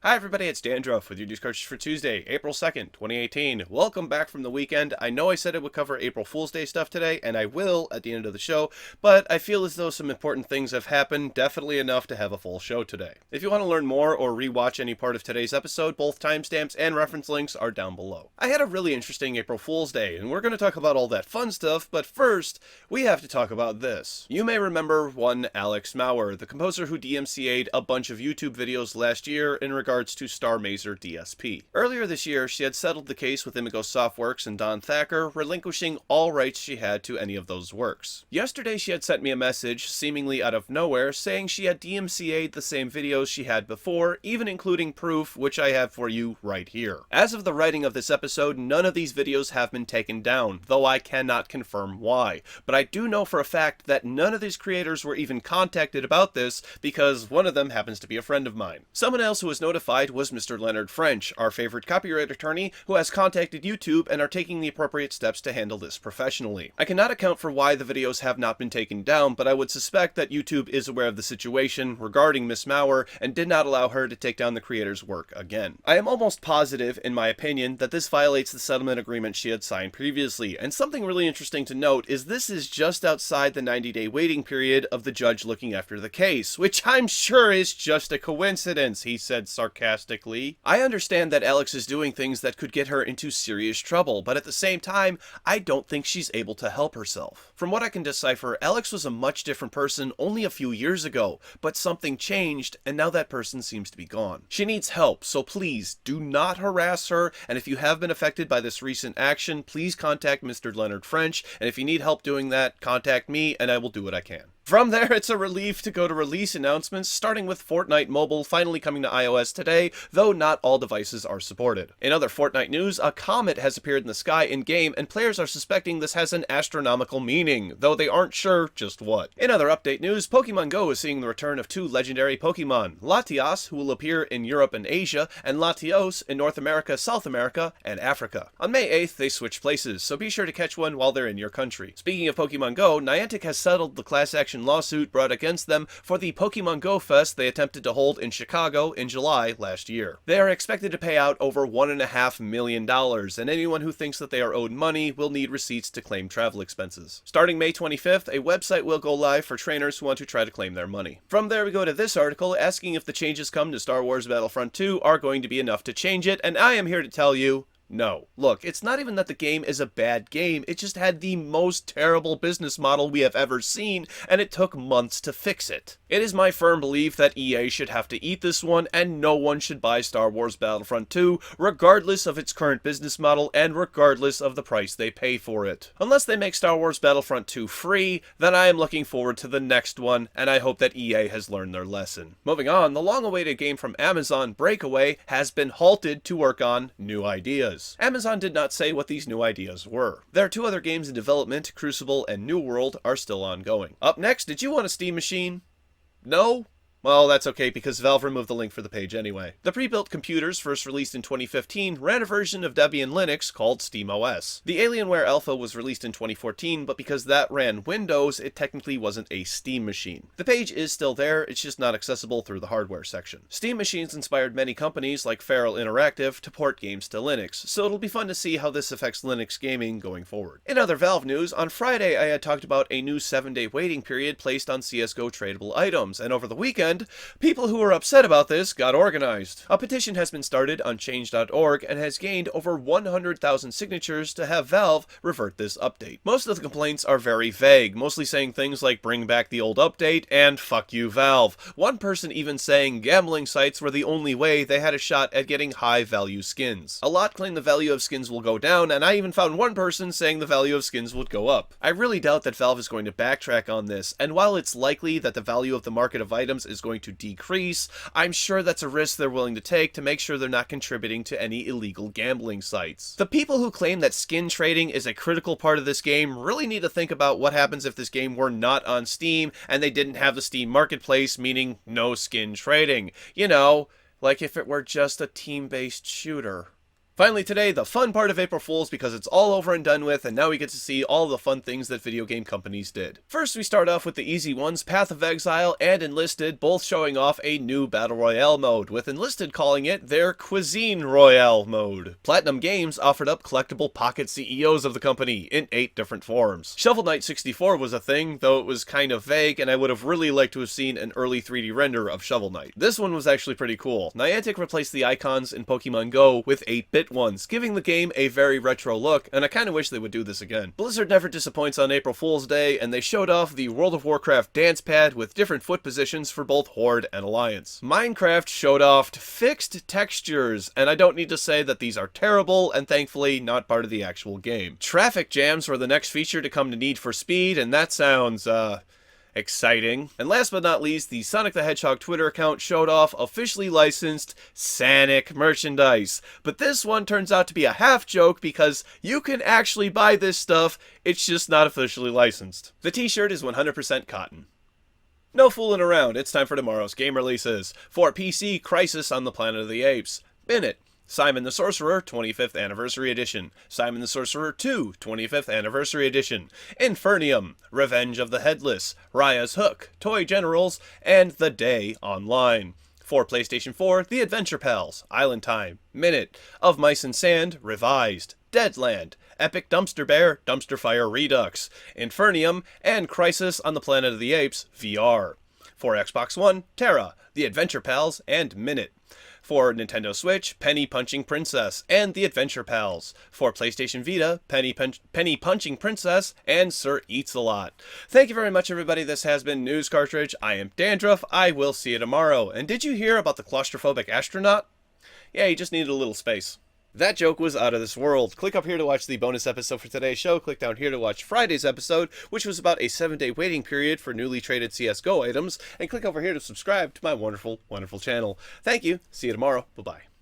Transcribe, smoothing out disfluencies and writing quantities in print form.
Hi everybody, it's Dandruff with your news Cartridge for Tuesday, April 2nd, 2018. Welcome back from the weekend. I know I said I would cover April Fool's Day stuff today, and I will at the end of the show, but I feel as though some important things have happened, definitely enough to have a full show today. If you want to learn more or rewatch any part of today's episode, both timestamps and reference links are down below. I had a really interesting April Fool's Day, and we're going to talk about all that fun stuff, but first, we have to talk about this. You may remember one Alex Mauer, the composer who DMCA'd a bunch of YouTube videos last year in regards to Star Mazer DSP. Earlier this year, she had settled the case with Imigo Softworks and Don Thacker, relinquishing all rights she had to any of those works. Yesterday, she had sent me a message, seemingly out of nowhere, saying she had DMCA'd the same videos she had before, even including proof, which I have for you right here. As of the writing of this episode, none of these videos have been taken down, though I cannot confirm why. But I do know for a fact that none of these creators were even contacted about this, because one of them happens to be a friend of mine. Someone else who was notified was Mr. Leonard French, our favorite copyright attorney, who has contacted YouTube and are taking the appropriate steps to handle this professionally. I cannot account for why the videos have not been taken down, but I would suspect that YouTube is aware of the situation regarding Miss Mauer and did not allow her to take down the creator's work again. I am almost positive, in my opinion, that this violates the settlement agreement she had signed previously, and something really interesting to note is this is just outside the 90-day waiting period of the judge looking after the case, which I'm sure is just a coincidence, he said sarcastically. I understand that Alex is doing things that could get her into serious trouble, but at the same time, I don't think she's able to help herself. From what I can decipher, Alex was a much different person only a few years ago, but something changed, and now that person seems to be gone. She needs help, so please do not harass her, and if you have been affected by this recent action, please contact Mr. Leonard French, and if you need help doing that, contact me, and I will do what I can. From there, it's a relief to go to release announcements, starting with Fortnite Mobile finally coming to iOS today, though not all devices are supported. In other Fortnite news, a comet has appeared in the sky in-game, and players are suspecting this has an astronomical meaning, though they aren't sure just what. In other update news, Pokemon Go is seeing the return of two legendary Pokemon, Latias, who will appear in Europe and Asia, and Latios in North America, South America, and Africa. On May 8th, they switch places, so be sure to catch one while they're in your country. Speaking of Pokemon Go, Niantic has settled the class action lawsuit brought against them for the Pokemon Go Fest they attempted to hold in Chicago in July last year. They are expected to pay out over $1.5 million, and anyone who thinks that they are owed money will need receipts to claim travel expenses. Starting May 25th, a website will go live for trainers who want to try to claim their money. From there we go to this article asking if the changes come to Star Wars Battlefront 2 are going to be enough to change it, and I am here to tell you, no. Look, it's not even that the game is a bad game, it just had the most terrible business model we have ever seen, and it took months to fix it. It is my firm belief that EA should have to eat this one, and no one should buy Star Wars Battlefront 2, regardless of its current business model, and regardless of the price they pay for it. Unless they make Star Wars Battlefront 2 free, then I am looking forward to the next one, and I hope that EA has learned their lesson. Moving on, the long-awaited game from Amazon, Breakaway, has been halted to work on new ideas. Amazon did not say what these new ideas were. Their two other games in development, Crucible and New World, are still ongoing. Up next, did you want a Steam machine? No? Well, that's okay because Valve removed the link for the page anyway. The pre-built computers, first released in 2015, ran a version of Debian Linux called SteamOS. The Alienware Alpha was released in 2014, but because that ran Windows, it technically wasn't a Steam machine. The page is still there, it's just not accessible through the hardware section. Steam machines inspired many companies like Feral Interactive to port games to Linux, so it'll be fun to see how this affects Linux gaming going forward. In other Valve news, on Friday I had talked about a new 7-day waiting period placed on CSGO tradable items, and over the weekend, people who were upset about this got organized. A petition has been started on change.org and has gained over 100,000 signatures to have Valve revert this update. Most of the complaints are very vague, mostly saying things like bring back the old update and fuck you Valve. One person even saying gambling sites were the only way they had a shot at getting high value skins. A lot claim the value of skins will go down, and I even found one person saying the value of skins would go up. I really doubt that Valve is going to backtrack on this, and while it's likely that the value of the market of items is going to decrease, I'm sure that's a risk they're willing to take to make sure they're not contributing to any illegal gambling sites. The people who claim that skin trading is a critical part of this game really need to think about what happens if this game were not on Steam and they didn't have the Steam marketplace, meaning no skin trading. You know, like if it were just a team-based shooter. Finally today, the fun part of April Fool's, because it's all over and done with, and now we get to see all the fun things that video game companies did. First, we start off with the easy ones, Path of Exile and Enlisted, both showing off a new Battle Royale mode, with Enlisted calling it their Cuisine Royale mode. Platinum Games offered up collectible pocket CEOs of the company in 8 different forms. Shovel Knight 64 was a thing, though it was kind of vague, and I would have really liked to have seen an early 3D render of Shovel Knight. This one was actually pretty cool. Niantic replaced the icons in Pokemon Go with 8-bit ones, giving the game a very retro look, and I kinda wish they would do this again. Blizzard never disappoints on April Fool's Day, and they showed off the World of Warcraft dance pad with different foot positions for both Horde and Alliance. Minecraft showed off fixed textures, and I don't need to say that these are terrible, and thankfully not part of the actual game. Traffic jams were the next feature to come to Need for Speed, and that sounds, exciting. And last but not least, the Sonic the Hedgehog Twitter account showed off officially licensed Sonic merchandise. But this one turns out to be a half joke because you can actually buy this stuff, it's just not officially licensed. The t-shirt is 100% cotton. No fooling around, it's time for tomorrow's game releases. For PC, Crisis on the Planet of the Apes. Minute. Simon the Sorcerer 25th Anniversary Edition. Simon the Sorcerer 2 25th Anniversary Edition. Infernium, Revenge of the Headless, Raya's Hook, Toy Generals, and The Day Online. For PlayStation 4, The Adventure Pals, Island Time, Minute, Of Mice and Sand, Revised, Deadland, Epic Dumpster Bear, Dumpster Fire Redux, Infernium, and Crisis on the Planet of the Apes, VR. For Xbox One, Terra, The Adventure Pals, and Minute. For Nintendo Switch, Penny Punching Princess and The Adventure Pals. For PlayStation Vita, Penny Punching Princess and Sir Eats-a-Lot. Thank you very much, everybody. This has been News Cartridge. I am Dandruff. I will see you tomorrow. And did you hear about the claustrophobic astronaut? Yeah, he just needed a little space. That joke was out of this world. Click up here to watch the bonus episode for today's show. Click down here to watch Friday's episode, which was about a 7-day waiting period for newly traded CSGO items. And click over here to subscribe to my wonderful, wonderful channel. Thank you. See you tomorrow. Bye-bye.